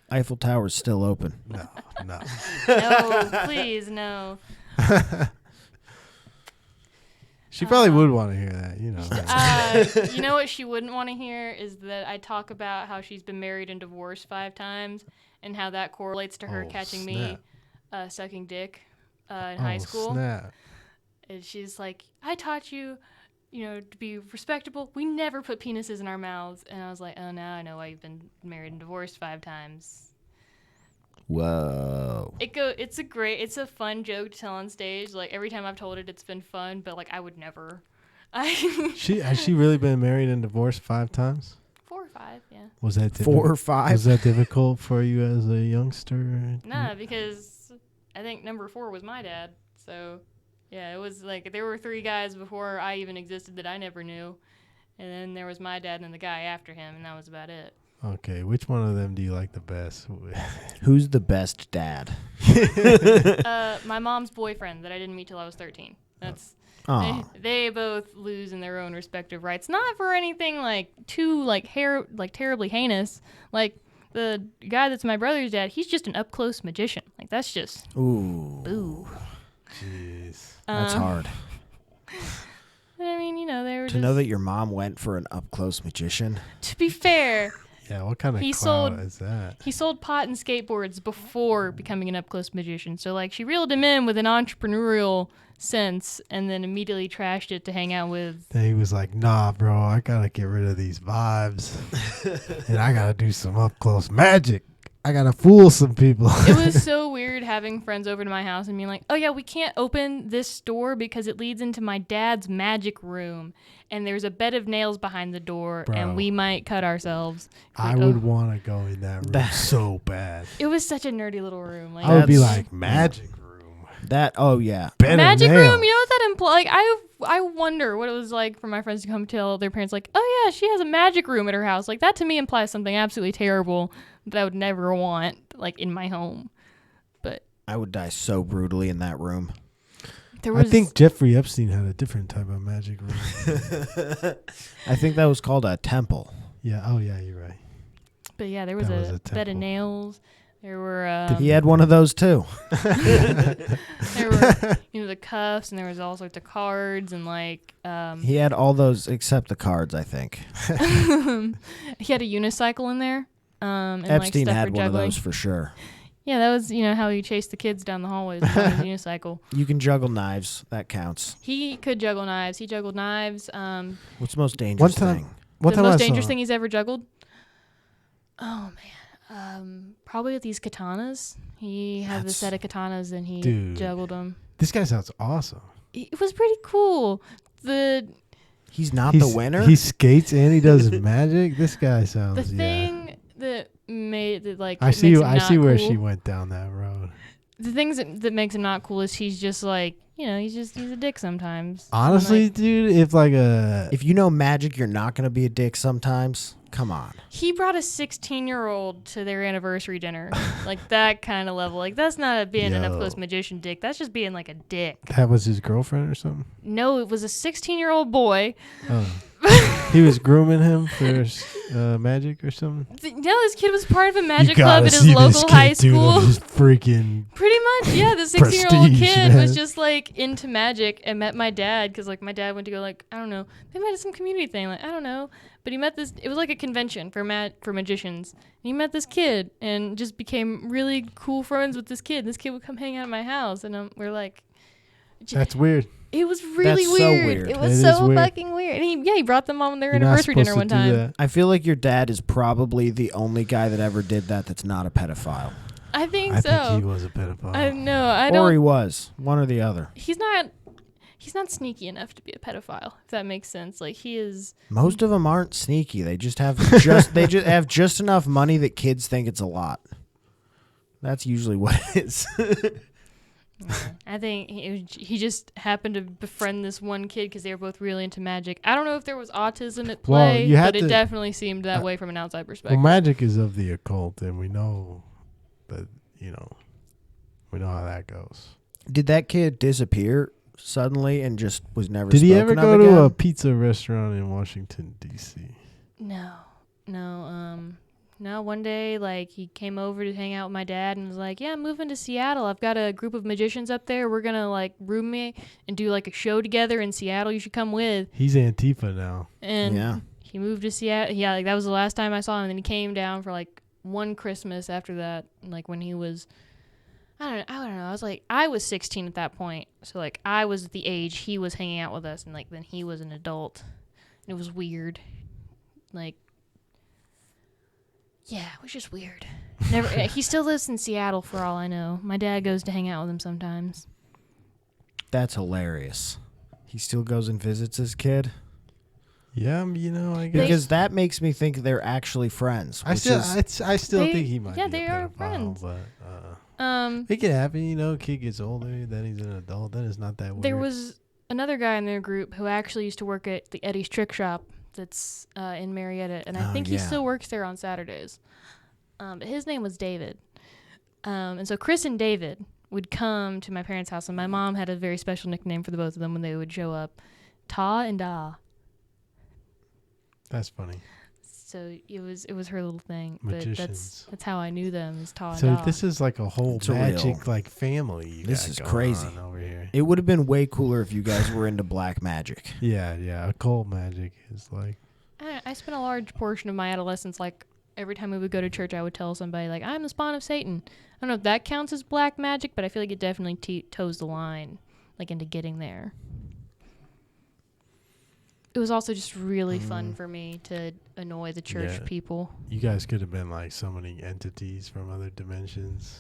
Eiffel Tower's still open. No, no. No, please, no. She probably would want to hear that, you know. You know what she wouldn't want to hear is that I talk about how she's been married and divorced 5 times and how that correlates to her Oh, catching snap. me sucking dick in high school. Snap. And she's like, I taught you, to be respectable. We never put penises in our mouths. And I was like, oh, now I know why you've been married and divorced 5 times. Whoa. It's a fun joke to tell on stage. Like every time I've told it, it's been fun. But like I would never. Has she really been married and divorced 5 times? 4 or 5, yeah. Was that 4 or 5? Was that difficult for you as a youngster? Nah, because I think number 4 was my dad. So, yeah, it was like there were 3 guys before I even existed that I never knew. And then there was my dad and then the guy after him, and that was about it. Okay, which one of them do you like the best? Who's the best dad? My mom's boyfriend that I didn't meet till I was 13. That's Oh, they both lose in their own respective rights. Not for anything like too terribly heinous. Like the guy that's my brother's dad, he's just an up close magician. Like that's just ooh, boo. Jeez. that's hard. I mean, they were To just, know that your mom went for an up close magician. to be fair, Yeah, what kind of He clout sold- is that? he sold pot and skateboards before becoming an up close magician. So like she reeled him in with an entrepreneurial sense and then immediately trashed it to hang out with. Then he was like, nah, bro, I gotta get rid of these vibes. And I gotta do some up close magic. I gotta fool some people. It was so weird having friends over to my house and being like, oh yeah, we can't open this door because it leads into my dad's magic room. And there's a bed of nails behind the door Bro. and we might cut ourselves. I Like, would oh. want to go in that room so bad. It was such a nerdy little room. Like, I would be That's- like, magic room. Oh yeah. Bed of magic nails. room, you know what that implies? Like, I wonder what it was like for my friends to come tell their parents, like, oh yeah, she has a magic room at her house. Like, that to me implies something absolutely terrible that I would never want, like, in my home. But I would die so brutally in that room. there I was. think Jeffrey Epstein had a different type of magic room. I think that was called a temple. Yeah, oh yeah, you're right. But yeah, there was That was a a bed of temple. nails. There were. He had one of those too. There were, the cuffs, and there was all sorts of cards, and like, He had all those except the cards, I think. he had a unicycle in there. And Epstein like stuff had for one of juggling. those for sure. Yeah, that was how he chased the kids down the hallways on his unicycle. You can juggle knives. That counts. He could juggle knives. He juggled knives. What's the most dangerous One time- thing? One The time most I dangerous saw- thing he's ever juggled. Oh man, probably with these katanas. He had the That's- set of katanas and he Dude. juggled them. This guy sounds awesome. It was pretty cool. He's not the winner. He skates and he does magic. This guy sounds. The thing that made that like I see. makes him I not see where cool- she went down that road. The things that makes him not cool is he's just like he's a dick sometimes. Honestly, Like, dude, if like a If you know magic, you're not gonna be a dick sometimes. Come on. he brought a 16-year-old to their anniversary dinner, like that kind of level. Like that's not being an Yo. up close magician dick. That's just being like a dick. that was his girlfriend or something. No, it was a 16-year-old boy. Oh. He was grooming him for magic or something. No, this kid was part of a magic You club gotta at his see local this kid, high dude. school. I'm just freaking. Pretty much, yeah. The 16-year-old Prestige, kid was man. just like into magic and met my dad because like my dad went to go like I don't know. They met at some community thing like I don't know. But he met this. It was like a convention for magicians. And he met this kid and just became really cool friends with this kid. This kid would come hang out at my house and we're like. That's weird. It was really That's so weird. weird. It was It is so weird. fucking weird. And he brought them on their You're not anniversary dinner supposed one to do time. that. I feel like your dad is probably the only guy that ever did that that's not a pedophile. I think I so. think he was a pedophile. I know. I Or he don't. was. One or the other. He's not. he's not sneaky enough to be a pedophile, if that makes sense. Like, he is. Most of them aren't sneaky. They just have just enough money that kids think it's a lot. That's usually what it is. I think he just happened to befriend this one kid because they were both really into magic. I don't know if there was autism at play, but it definitely seemed that way from an outside perspective. Well, magic is of the occult, and we know that, we know how that goes. Did that kid disappear suddenly and just was never Did he ever spoken of go to again? a pizza restaurant in Washington, D.C.? No, one day, like, he came over to hang out with my dad and was like, yeah, I'm moving to Seattle. I've got a group of magicians up there. We're going to, like, roommate and do, like, a show together in Seattle. You should come with. He's Antifa now. And he moved to Seattle. Yeah, like, that was the last time I saw him. And then he came down for, like, one Christmas after that, like, when he was, I don't know. I was 16 at that point. So, like, I was at the age he was hanging out with us. And, like, then he was an adult. And it was weird. Like, yeah, it was just weird. He still lives in Seattle for all I know. My dad goes to hang out with him sometimes. That's hilarious. He still goes and visits his kid? Yeah, I guess. Because that makes me think they're actually friends. I still think he might be yeah, a they are pedophile, friends. But it can happen, kid gets older, then he's an adult, then it's not that weird. There was another guy in their group who actually used to work at the Eddie's Trick Shop that's in Marietta, and I think he still works there on Saturdays. But his name was David. And so Chris and David would come to my parents' house, and my mom had a very special nickname for the both of them when they would show up. Ta and Da. That's funny. So it was her little thing. Magicians. But that's how I knew them, is Ta and So Da. this is like a whole magic family. This is crazy over here. It would have been way cooler if you guys were into black magic. Yeah. Occult magic is like. I spent a large portion of my adolescence, like, every time we would go to church, I would tell somebody, like, I'm the spawn of Satan. I don't know if that counts as black magic, but I feel like it definitely toes the line, like, into getting there. It was also just really fun for me to annoy the church people. You guys could have been like so many entities from other dimensions.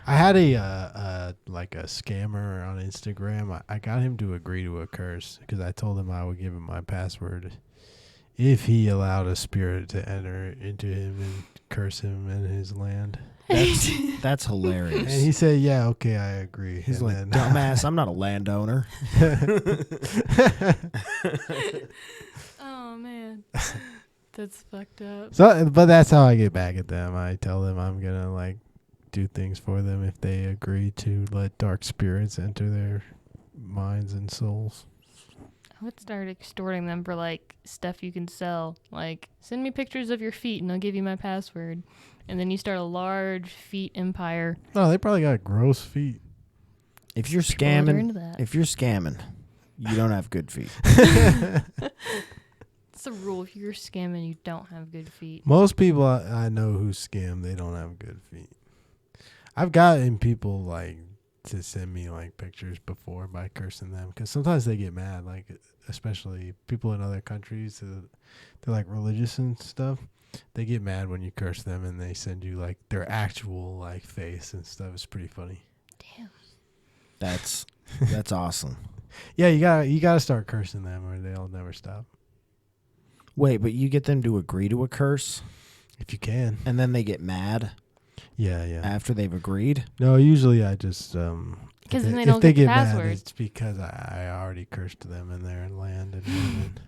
I had a scammer on Instagram. I got him to agree to a curse because I told him I would give him my password if he allowed a spirit to enter into him and curse him in his land. That's hilarious. And he said, yeah, okay, I agree. He's and like, dumbass, I'm not a landowner. Oh, man. That's fucked up. So, but that's how I get back at them. I tell them I'm going to, like, do things for them if they agree to let dark spirits enter their minds and souls. I would start extorting them for, like, stuff you can sell. Like, send me pictures of your feet and I'll give you my password. And then you start a large feet empire. Oh, they probably got gross feet. If you're scamming, you don't have good feet. It's the rule. If you're scamming, you don't have good feet. Most people I know who scam, they don't have good feet. I've gotten people, like, to send me, like, pictures before by cursing them. Because sometimes they get mad, like, especially people in other countries. They're, like, religious and stuff. They get mad when you curse them and they send you, like, their actual, like, face and stuff. It's pretty funny. Damn. That's awesome. Yeah, you gotta start cursing them or they'll never stop. Wait, but you get them to agree to a curse? If you can. And then they get mad? Yeah. After they've agreed? No, usually I just because then they don't get the password. Mad, it's because I already cursed them and their land and women.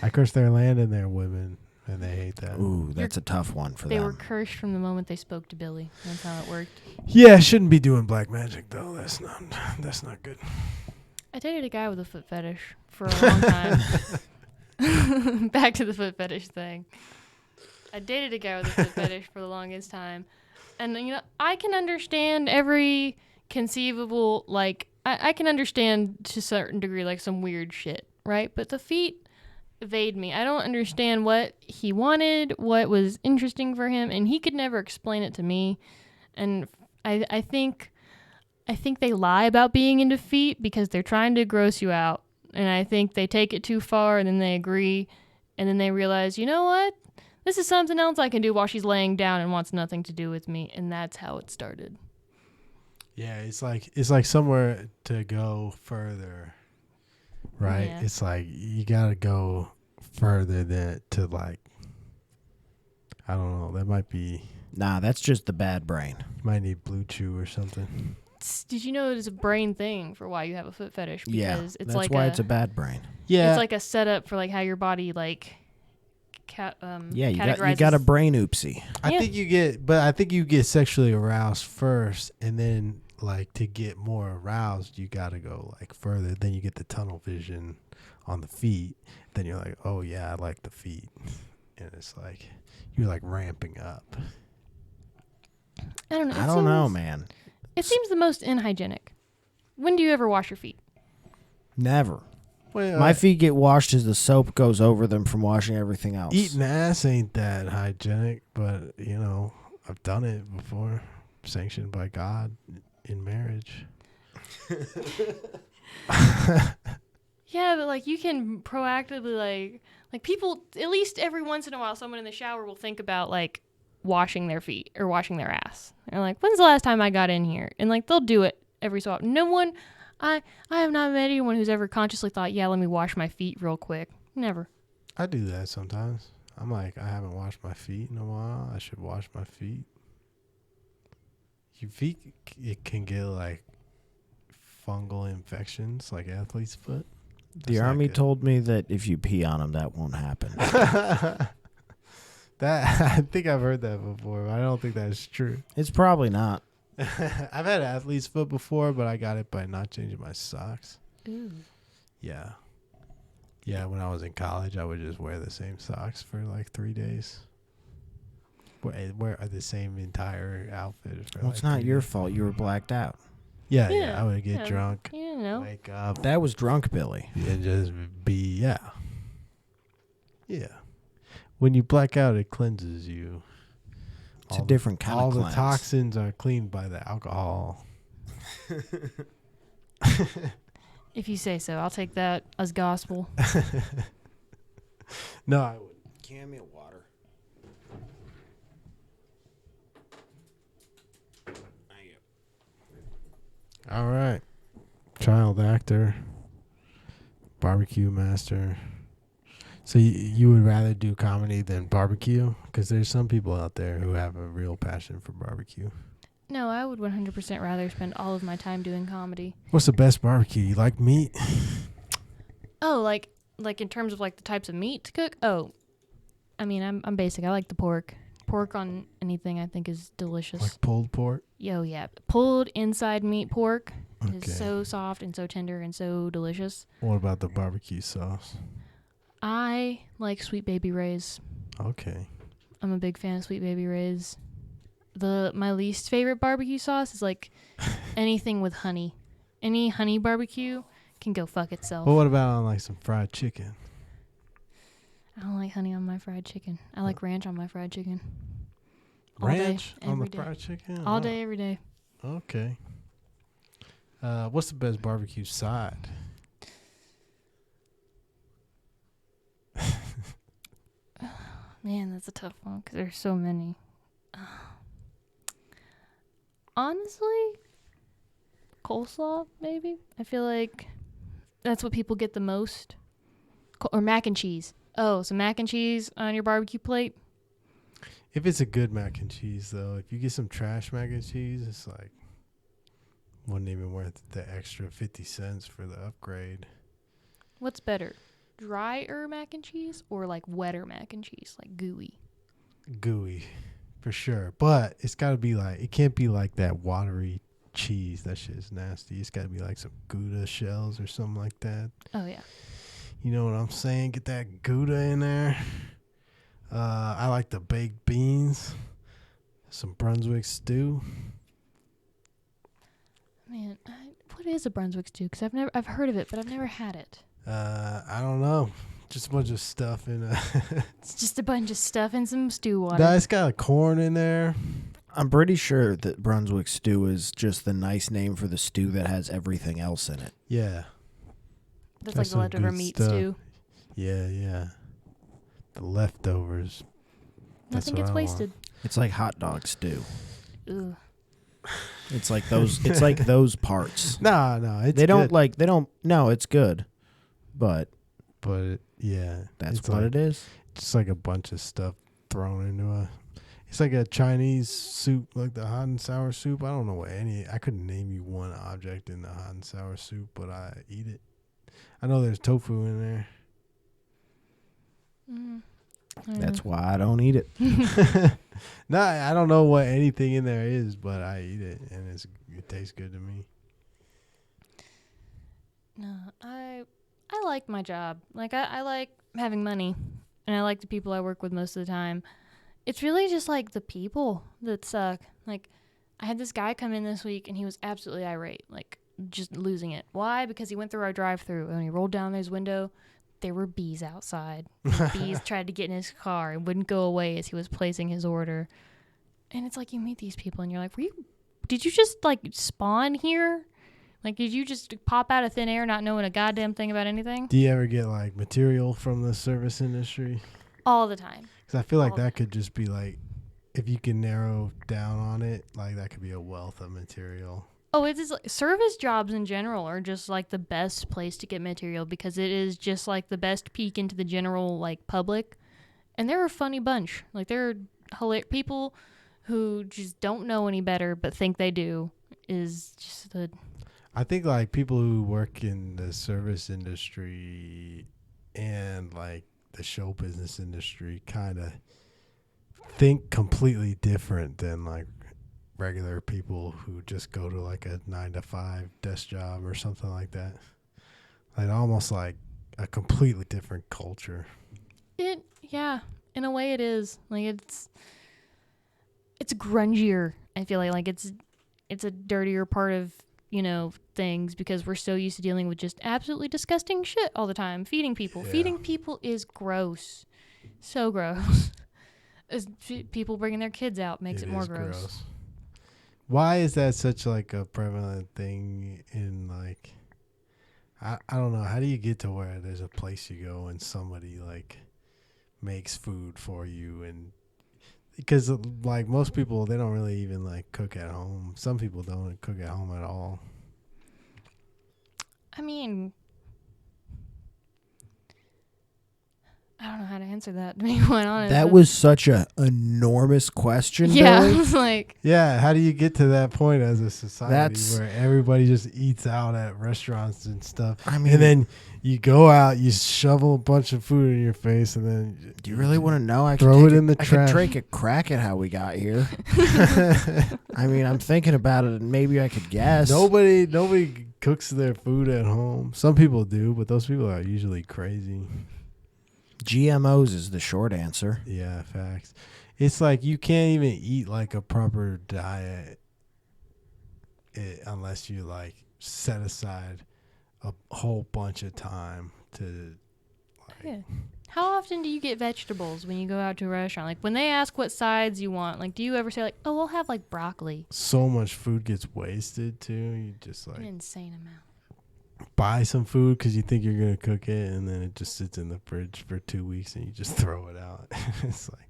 I cursed their land and their women, and they hate that. Ooh, that's a tough one for them. They were cursed from the moment they spoke to Billy. That's how it worked. Yeah, shouldn't be doing black magic though. That's not good. I dated a guy with a foot fetish for a long time. Back to the foot fetish thing. I dated a guy with a foot fetish for the longest time. And, I can understand every conceivable, like, I can understand to a certain degree, like, some weird shit, right? But the feet evade me. I don't understand what he wanted, what was interesting for him, and he could never explain it to me. And I think they lie about being into feet because they're trying to gross you out. And I think they take it too far, and then they agree, and then they realize, you know what? This is something else I can do while she's laying down and wants nothing to do with me. And that's how it started. Yeah, it's like somewhere to go further, right? Yeah. It's like you gotta go further than to like. I don't know. That might be. Nah, that's just the bad brain. You might need Blue Chew or something. Did you know it is a brain thing for why you have a foot fetish? Because Yeah, it's that's like why it's a bad brain. Yeah, it's like a setup for like how your body like Yeah, you categorizes. got a brain oopsie. I Yeah. think you get sexually aroused first, and then like to get more aroused, you gotta go like further. Then you get the tunnel vision on the feet. Then you're like, oh yeah, I like the feet, and it's like you're like ramping up. I don't know. I don't know, man. It seems the most unhygienic. When do you ever wash your feet? Never. Well, My feet get washed as the soap goes over them from washing everything else. eating ass ain't that hygienic, but you know I've done it before, sanctioned by God in marriage. Yeah, but like you can proactively like people at least every once in a while someone in the shower will think about like washing their feet or washing their ass. They're like, when's the last time I got in here? And like they'll do it every so often. No one I have not met anyone who's ever consciously thought, yeah, let me wash my feet real quick. Never. I do that sometimes. I'm like, I haven't washed my feet in a while. I should wash my feet. Your feet, it can get like fungal infections, like athlete's foot. The army told me that if you pee on them, that won't happen. That I think I've heard that before, but I don't think that's true. It's probably not. I've had athlete's foot before, but I got it by not changing my socks. Ooh. Yeah. Yeah, when I was in college, I would just wear the same socks for like 3 days. Wear the same entire outfit. For Well, like it's not 3 your days. fault. You were blacked out. Yeah, Yeah, I would get yeah. drunk, You know. wake up, That was drunk Billy. and just be, yeah. When you black out, it cleanses you. It's a different kind all of the cleanse. toxins are cleaned by the alcohol. If you say so, I'll take that as gospel. No, I would. Can me water. All right. Child actor, barbecue master. So you would rather do comedy than barbecue? Because there's some people out there who have a real passion for barbecue. No, I would 100% rather spend all of my time doing comedy. What's the best barbecue? You like meat? Oh, like in terms of like the types of meat to cook? Oh, I mean, I'm basic. I like the pork. Pork on anything I think is delicious. Like pulled pork? Yo, yeah. Pulled inside meat pork Okay. is so soft and so tender and so delicious. What about the barbecue sauce? I like Sweet Baby Ray's. Okay. I'm a big fan of Sweet Baby Ray's. My least favorite barbecue sauce is like anything with honey. Any honey barbecue can go fuck itself. Well, what about on like some fried chicken? I don't like honey on my fried chicken. I like ranch on my fried chicken. All day, Ranch on the every day. fried chicken? All Oh, day, every day. Okay. What's the best barbecue side? Man, that's a tough one because there's so many. Honestly, coleslaw, maybe. I feel like that's what people get the most. Or mac and cheese. Oh, so mac and cheese on your barbecue plate? If it's a good mac and cheese, though, if you get some trash mac and cheese, it's like wasn't even worth the extra 50 cents for the upgrade. What's better? Drier mac and cheese or like wetter mac and cheese, like gooey? Gooey, for sure. But it's got to be like, it can't be like that watery cheese. That shit is nasty. It's got to be like some Gouda shells or something like that. Oh, yeah. You know what I'm saying? Get that Gouda in there. I like the baked beans. Some Brunswick stew. Man, what is a Brunswick stew? Because I've heard of it, but I've never had it. I don't know. Just a bunch of stuff in a... It's just a bunch of stuff and some stew water. Nah, it's got corn in there. I'm pretty sure that Brunswick stew is just the nice name for the stew that has everything else in it. Yeah. That's got like the some leftover good meat stuff. stew. Yeah. The leftovers. That's Nothing what gets I want. wasted. It's like hot dog stew. Ooh. It's like those. It's like those parts. No, it's They don't good. like. They don't. No, it's good, but yeah, that's it's what like, it is. just like a bunch of stuff thrown into a. It's like a Chinese soup, like the hot and sour soup. I don't know I couldn't name you one object in the hot and sour soup, but I eat it. I know there's tofu in there. That's why I don't eat it. No, I don't know what anything in there is, but I eat it, and it tastes good to me. No, I like my job. Like I like having money, and I like the people I work with most of the time. It's really just like the people that suck. Like I had this guy come in this week, and he was absolutely irate, like just losing it. Why? Because he went through our drive-through, and he rolled down his window. There were bees outside. Bees tried to get in his car and wouldn't go away as he was placing his order. And it's like you meet these people, and you're like, did you just like spawn here? Like, did you just pop out of thin air not knowing a goddamn thing about anything? Do you ever get like material from the service industry? All the time. Because I feel like that could just be like, if you can narrow down on it, like that could be a wealth of material. Oh, it is like, service jobs in general are just like the best place to get material because it is just like the best peek into the general like public. And they're a funny bunch. Like they're people who just don't know any better but think they do is just the... I think like people who work in the service industry and like the show business industry kind of think completely different than like regular people who just go to like a 9-to-5 desk job or something like that. Like almost like a completely different culture. Yeah, in a way it is. Like it's grungier. I feel like it's a dirtier part of, things because we're so used to dealing with just absolutely disgusting shit all the time. Feeding people. Yeah. Feeding people is gross. So gross. People bringing their kids out makes it more gross. Why is that such like a prevalent thing in like, I don't know. How do you get to where there's a place you go and somebody like makes food for you? And because like most people, they don't really even like cook at home. Some people don't cook at home at all. I mean, I don't know how to answer that, to be quite honest. That was such an enormous question, yeah, Billy. I was like... Yeah, how do you get to that point as a society That's- where everybody just eats out at restaurants and stuff? I mean, And then you go out, you shovel a bunch of food in your face, and then... do you really want to know? I Throw it in the I trash. could take a crack at how we got here. I mean, I'm thinking about it, and maybe I could guess. Nobody cooks their food at home. Some people do, but those people are usually crazy. GMOs is the short answer. Yeah, facts. It's like you can't even eat like a proper diet unless you like set aside a whole bunch of time to like... Yeah. How often do you get vegetables when you go out to a restaurant? Like when they ask what sides you want, like do you ever say like, oh, we'll have like broccoli? So much food gets wasted too. You just like An insane amount. buy some food because you think you're going to cook it, and then it just sits in the fridge for 2 weeks and you just throw it out. It's like,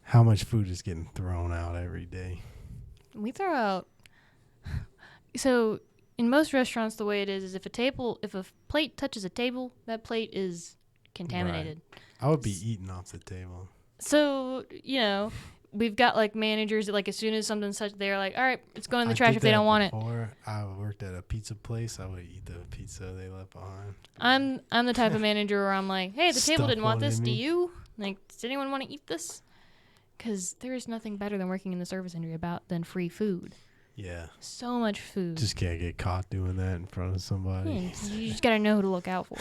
how much food is getting thrown out every day? We throw out... So in most restaurants, the way it is if a plate touches a table, that plate is contaminated. Right. I would be eating off the table. So, we've got like managers that like as soon as something's touched, they're like, all right, it's going in the trash if they don't want it. Before I worked at a pizza place, I would eat the pizza they left behind. I'm the type of manager where I'm like, hey, the table Stuff didn't want one this. in Do me. you? Like, does anyone want to eat this? Because there is nothing better than working in the service industry than free food. Yeah. So much food. Just can't get caught doing that in front of somebody. Yeah, you just got to know who to look out for.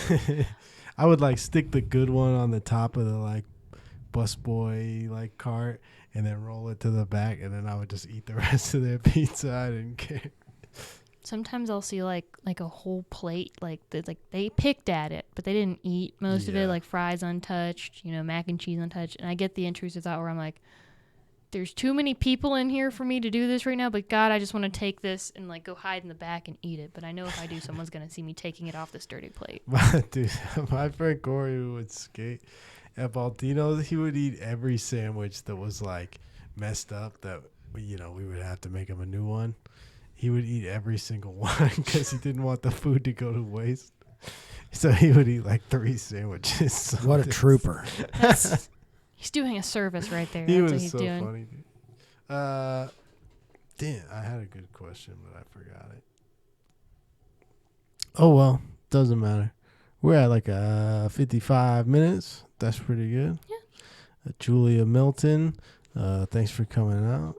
I would like stick the good one on the top of the like busboy like cart and then roll it to the back, and then I would just eat the rest of their pizza. I didn't care. Sometimes I'll see like a whole plate like they picked at it, but they didn't eat most of it, like fries untouched, mac and cheese untouched, and I get the intrusive thought where I'm like, there's too many people in here for me to do this right now, but God, I just want to take this and like go hide in the back and eat it. But I know if I do, someone's going to see me taking it off this dirty plate. Dude, my friend Corey, who would skate at Baltino's, he would eat every sandwich that was like messed up that we would have to make him a new one. He would eat every single one because he didn't want the food to go to waste. So he would eat like 3 sandwiches. So What a trooper. He's doing a service right there. He That's what was he's so doing. funny, dude. Damn, I had a good question, but I forgot it. Oh, well, doesn't matter. We're at like 55 minutes. That's pretty good. Yeah. Julia Milton, thanks for coming out.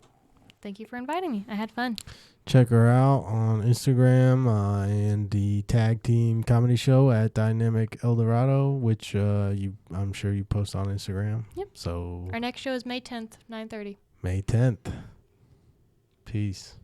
Thank you for inviting me. I had fun. Check her out on Instagram and the tag team comedy show at Dynamic El Dorado, which I'm sure you post on Instagram. Yep. So Our next show is May 10th, 9:30. May 10th. Peace.